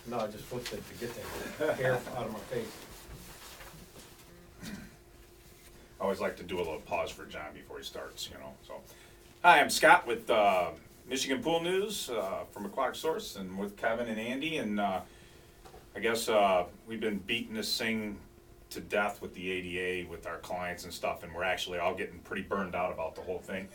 No, I just flipped it to get the hair out of my face. I always like to do a little pause for John before he starts, you know. So, hi, I'm Scott with Michigan Pool News from Aquatic Source, and with Kevin and Andy. And I guess we've been beating this thing to death with the ADA with our clients and stuff, and we're actually all getting pretty burned out about the whole thing.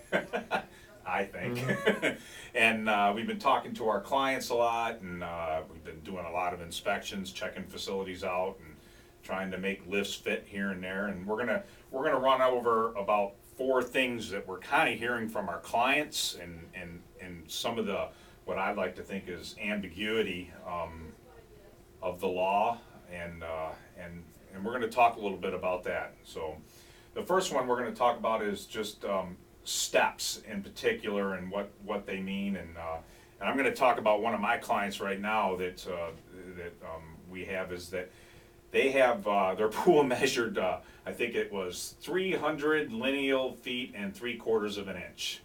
I think. Mm-hmm. And we've been talking to our clients a lot, and we've been doing a lot of inspections, checking facilities out, and trying to make lifts fit here and there. And we're gonna run over about 4 things that we're kind of hearing from our clients, and some of the what I'd like to think is ambiguity of the law, and we're going to talk a little bit about that. So the first one we're going to talk about is just steps in particular and what they mean, and I'm going to talk about one of my clients right now that we have, is that they have their pool measured, I think it was 300 lineal feet and 3/4 of an inch.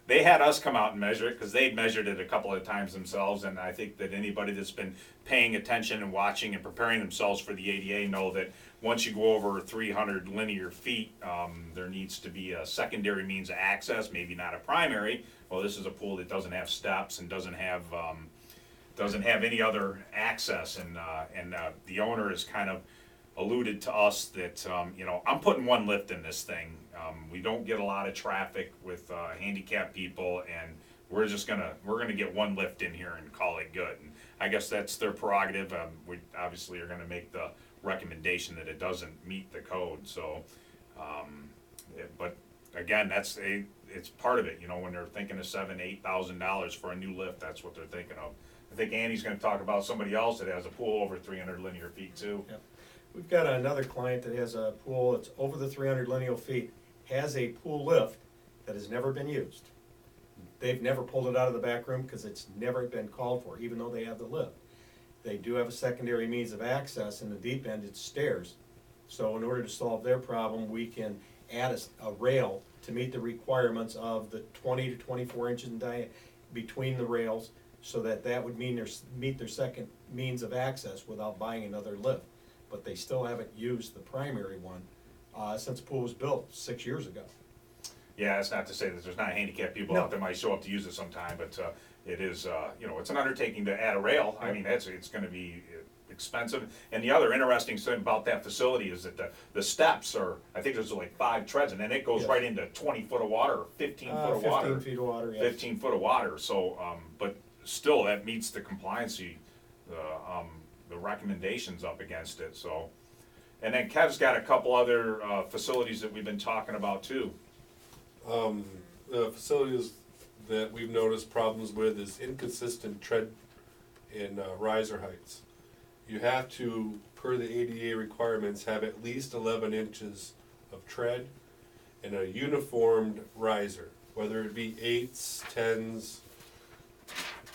They had us come out and measure it because they'd measured it a couple of times themselves, and I think that anybody that's been paying attention and watching and preparing themselves for the ADA know that once you go over 300 linear feet, there needs to be a secondary means of access, maybe not a primary. Well, this is a pool that doesn't have steps and doesn't have any other access, and the owner has kind of alluded to us that you know, I'm putting one lift in this thing. We don't get a lot of traffic with handicapped people, and we're gonna get one lift in here and call it good. And I guess that's their prerogative. We obviously are gonna make the recommendation that it doesn't meet the code. So, but again, it's part of it. You know, when they're thinking of $7,000-8,000 for a new lift, that's what they're thinking of. I think Andy's gonna talk about somebody else that has a pool over 300 linear feet too. Yep. We've got another client that has a pool that's over the 300 lineal feet, has a pool lift that has never been used. They've never pulled it out of the back room because it's never been called for, even though they have the lift. They do have a secondary means of access. In the deep end, it's stairs. So in order to solve their problem, we can add a rail to meet the requirements of the 20 to 24 inches in diameter between the rails, so that would mean meet their second means of access without buying another lift. But they still haven't used the primary one since the pool was built 6 years ago. Yeah, that's not to say that there's not handicapped people out there might show up to use it sometime, but it is, you know, it's an undertaking to add a rail. I mean, it's going to be expensive. And the other interesting thing about that facility is that the steps are, I think there's like 5 treads, and then it goes right into 20 foot of water or 15 foot of water. 15 feet of water, yes. 15 foot of water. So, but still, that meets the compliancy, the recommendations up against it. So, and then Kev's got a couple other facilities that we've been talking about too. The facilities that we've noticed problems with is inconsistent tread and riser heights. You have to, per the ADA requirements, have at least 11 inches of tread and a uniformed riser, whether it be 8s, 10s.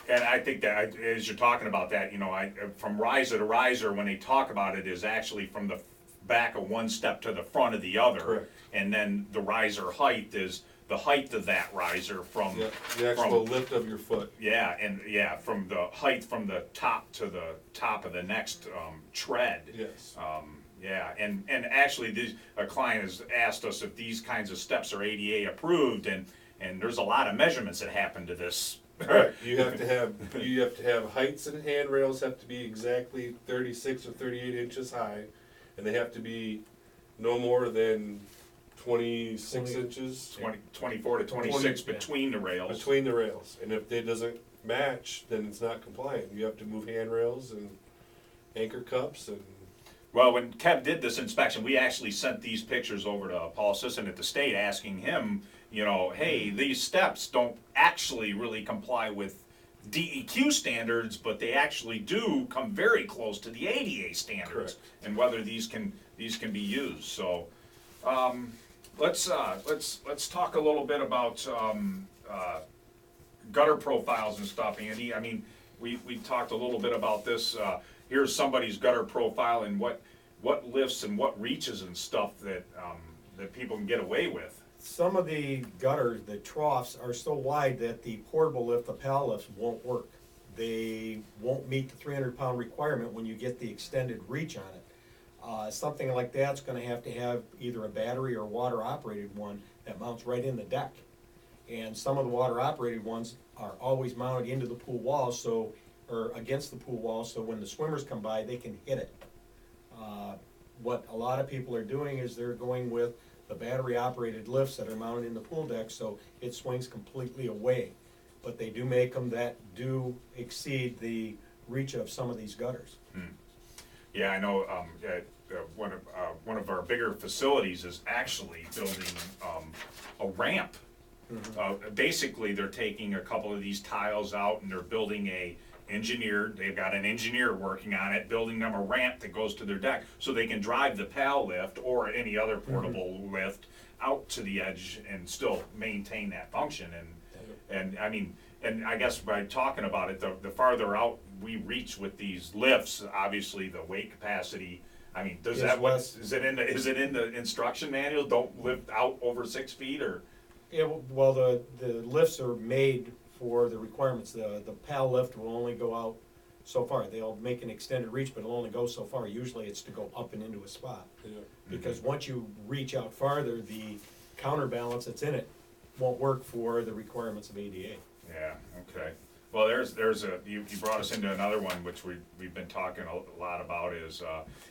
And I think that as you're talking about that, you know, from riser to riser, when they talk about it, is actually from the back of one step to the front of the other. Correct. And then the riser height is the height of that riser from the actual lift of your foot. Yeah, and from the height from the top to the top of the next tread. Yes. Yeah, and actually, a client has asked us if these kinds of steps are ADA approved, and there's a lot of measurements that happen to this. Right. You have to have heights, and handrails have to be exactly 36 or 38 inches high, and they have to be no more than 26 inches. 24 to 26 between the rails. Between the rails. And if it doesn't match, then it's not compliant. You have to move handrails and anchor cups. And well, when Kev did this inspection, we actually sent these pictures over to Paul Sisson at the state, asking him, you know, hey, these steps don't actually really comply with DEQ standards, but they actually do come very close to the ADA standards. Correct. And whether these can be used. So let's talk a little bit about gutter profiles and stuff, Andy. I mean, we talked a little bit about this. Here's somebody's gutter profile and what lifts and what reaches and stuff that people can get away with. Some of the gutters, the troughs, are so wide that the portable lift, the PAL lifts, won't work. they won't meet the 300-pound requirement when you get the extended reach on it. Something like that's gonna have to have either a battery or water-operated one that mounts right in the deck. And some of the water-operated ones are always mounted into the pool wall, so, or against the pool wall, so when the swimmers come by, they can hit it. What a lot of people are doing is they're going with the battery-operated lifts that are mounted in the pool deck, so it swings completely away. But they do make them that do exceed the reach of some of these gutters. Yeah, I know, one of our bigger facilities is actually building, a ramp. Basically, they're taking a couple of these tiles out and they're building they've got an engineer working on it, building them a ramp that goes to their deck, so they can drive the PAL lift or any other portable lift out to the edge and still maintain that function. And I mean, and I guess by talking about it, the farther out we reach with these lifts, obviously the weight capacity, I mean, is it in the instruction manual? Don't lift out over 6 feet, or? Yeah, well, the lifts are made for the requirements. The PAL lift will only go out so far. They'll make an extended reach, but it'll only go so far. Usually it's to go up and into a spot. Yeah. Because once you reach out farther, the counterbalance that's in it won't work for the requirements of ADA. Yeah, okay. Well, you brought us into another one, which we've been talking a lot about, is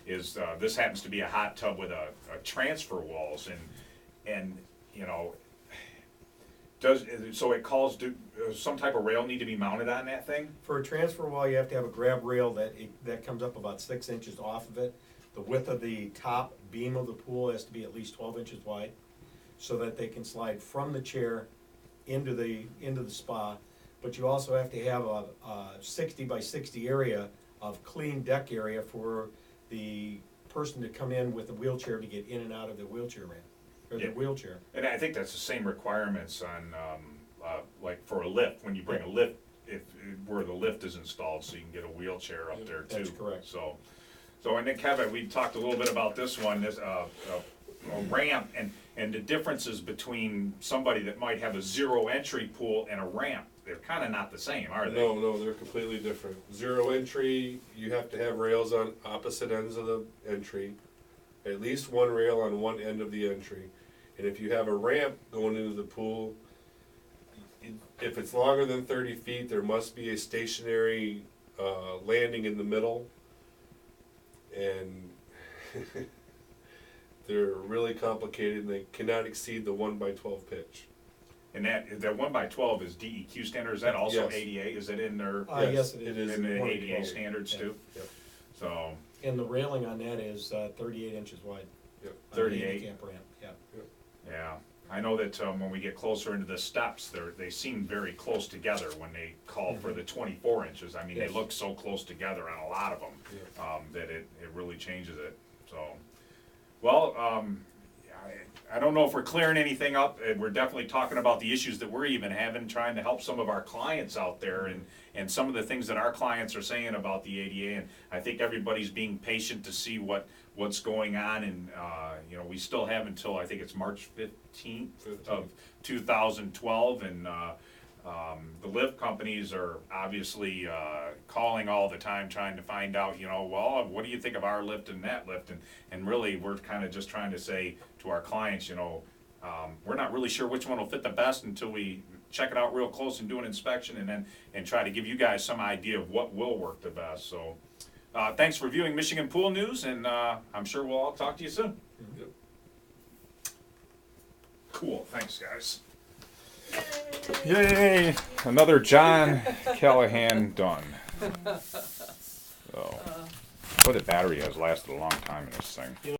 this happens to be a hot tub with a transfer walls, and you know, does some type of rail need to be mounted on that thing? For a transfer wall, you have to have a grab rail that comes up about 6 inches off of it. The width of the top beam of the pool has to be at least 12 inches wide, so that they can slide from the chair into the spa. But you also have to have a 60 by 60 area of clean deck area for the person to come in with a wheelchair to get in and out of the wheelchair ramp, or the wheelchair. And I think that's the same requirements on, like for a lift, when you bring a lift, where the lift is installed, so you can get a wheelchair up there too. That's correct. So, and then Kevin, we talked a little bit about this one, this, a ramp, and the differences between somebody that might have a zero entry pool and a ramp. They're kind of not the same, are they? No, they're completely different. Zero entry, you have to have rails on opposite ends of the entry, at least one rail on one end of the entry. And if you have a ramp going into the pool, if it's longer than 30 feet, there must be a stationary landing in the middle. And they're really complicated, and they cannot exceed the 1x12 pitch. And that 1x12 is DEQ standard, is that also Yes. ADA, is it in their, Yes, it is. in the 1 to ADA 12. standards too? Yep. So, And the railing on that is 38 inches wide. Yep. On the 38. handicap ramp, yeah. yeah, I know that when we get closer into the steps, they seem very close together when they call for the 24 inches. I mean, Yes. they look so close together on a lot of them, Yeah. that it really changes it, so. Well, I don't know if we're clearing anything up, and we're definitely talking about the issues that we're even having, trying to help some of our clients out there, and some of the things that our clients are saying about the ADA, and I think everybody's being patient to see what's going on, and, you know, we still have until, I think it's March 15th of 2012, and, the lift companies are obviously calling all the time, trying to find out, you know, well, what do you think of our lift and that lift? And really, we're kind of just trying to say to our clients, you know, we're not really sure which one will fit the best until we check it out real close and do an inspection, and try to give you guys some idea of what will work the best. So, thanks for viewing Michigan Pool News, and I'm sure we'll all talk to you soon. Yep. Cool, thanks, guys. Yay! Another John Callahan done. So, but the battery has lasted a long time in this thing.